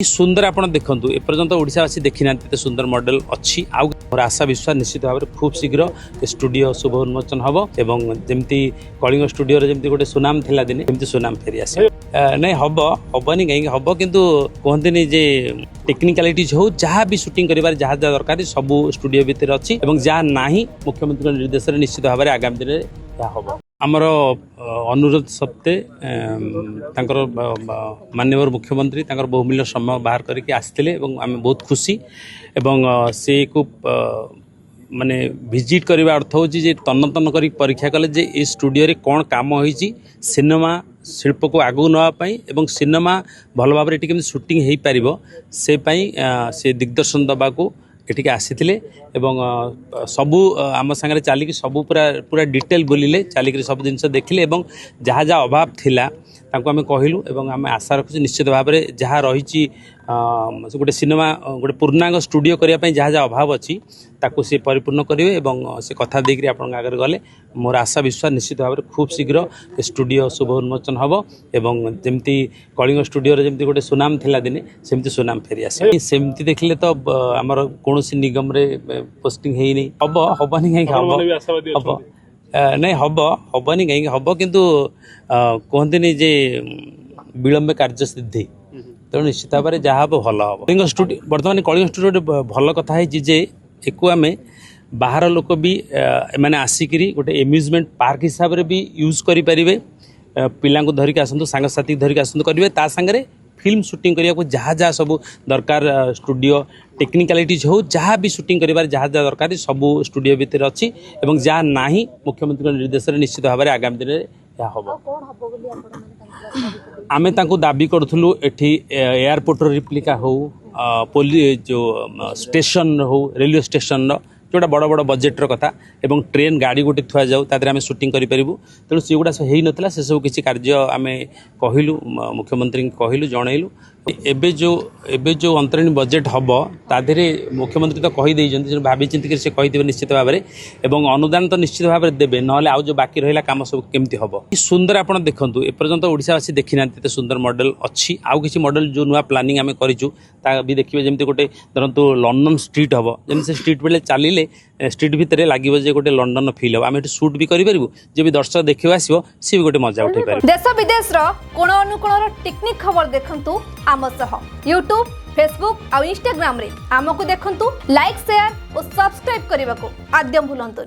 सुंदर आप देखूँ एपर्यंत ओडावासी देखी ना सुंदर मॉडल अच्छी आर आशा विश्वास निश्चित भाव में खूब शीघ्र स्टूडियो शुभ उन्मोचन हम एवं जमी कलिंग स्टूडियो जमी गोटे सुनाम थिला दिने जमी सुनाम फेरी आस नहीं हम हेनी कहीं हम कितु कहते जे टेक्निकालिटीज हो जहाँ भी शूटिंग कर जहाँ जहाँ दरकार सब स्टूडियो भितर अच्छी जहाँ ना मुख्यमंत्री निर्देश निश्चित भाव में आगामी दिन में हम आमर अनुरोध सत्ते माननीय मुख्यमंत्री बहुमूल्य समय बाहर करके आसते आम बहुत खुशी एवं से को माने विजिट करने अर्थ हो तन्न तन्न कर परीक्षा कले जे ये स्टूडियो रे कौन काम होईची सिनेमा शिल्प को आगू नापी एवं सिनेमा भल भाव में शूटिंग हो पार से दिग्दर्शन दबा को एटिके आसीथिले एवं सबू आम सांगे चलिक सबू पूरा पूरा डिटेल बुलिले चलिक सब जिनस देखिले एवं जहाँ जहाँ अभाव थिला तांको आमे कहलु एवं आमे आशा रखुछु निश्चित भाव में जहाँ रही गोटे सिनेमा गोटे पूर्णांग स्टूडियो करने जहाँ जहाँ अभाव अच्छी ताकू सी परिपूर्ण करेंगे एवं से कथा देकर आपण आगे गले मोर आशा विश्वास निश्चित भाव में खूब शीघ्र स्टूडियो शुभ उन्मोचन हम एवं जमी कलिंग स्टूडियो जमी गोटे सुनाम थिला दिने सेमती सुनाम फेरी आस सेमती देखले तो आमर कौन निगम रे पोस्टिंग है हम हबनी कहीं हम नहीं हम हबनी कहीं हम किंतु कहते जे विलंब कार्य सिद्धि तेणु निश्चित भाव में जहाँ हम भल हम कलिंग स्टूडियो बर्तमान कलिंग स्टूडियो भल कथा है जे एको आम बाहर लोक भी मैंने आसिकी गोटे एम्यूजमेंट पार्क हिसाब से भी यूज करें पिला धरिक आसतु सांगसाथी धरिक आसतु करेंगे ता सांगे फिल्म शूटिंग करने को जहाँ जहाँ सब दरकार स्टूडियो टेक्निकालिटीज हो जहाँ भी शूटिंग कर जहाँ जहाँ दरकार सब स्टूडियो भितर अच्छी जहाँ ना मुख्यमंत्री निर्देश निश्चित भाव में आगामी दिन में हम आमे तांको दाबी करूँ एठी एयरपोर्ट रिप्लिका हो जो स्टेशन हो रेलवे स्टेशन जोटा बड़ बड़ बजेट्र कथा एवं ट्रेन गाड़ी गोटे थुआ जाऊ तादरे आमे शूटिंग करि परिबु तेणु से गुड़ा हो नथिला से सब किसी कार्य आमे कहिलु मुख्यमंत्री कहलु जनइलु एबे जो अंतरीण बजेट हम तादरे मुख्यमंत्री तो कही देइजंती भाभी चिंतिक से कही निश्चित भाव में एवं अनुदान तो निश्चित भाव में देबे नहले आउ जो बाकी रहिला काम सब केमती हम सुंदर आप देखूँ एपर्यंत ओडावासी देखी ना सुंदर मॉडल अच्छी आउ किसी मॉडल जो नुआ प्लानिंग आम करूँ ता भी देखिए जमी गोटे धरतु लंडन स्ट्रीट हम जमी से स्ट्रीट बेले चलिले स्ट्रीट भितर लगे जे गोटे लंडन फील हम आम शूट भी करूँ जे भी दर्शक देखा आसो सी भी गोटे मजा उठे पारे देश विदेश कोण अनुकोण टेक्निक खबर देखंतु आम सह यूट्यूब फेसबुक और इंस्टाग्राम रे आमको देखंतु लाइक शेयर और सब्सक्राइब करने को आद्यम भूलंतुनी।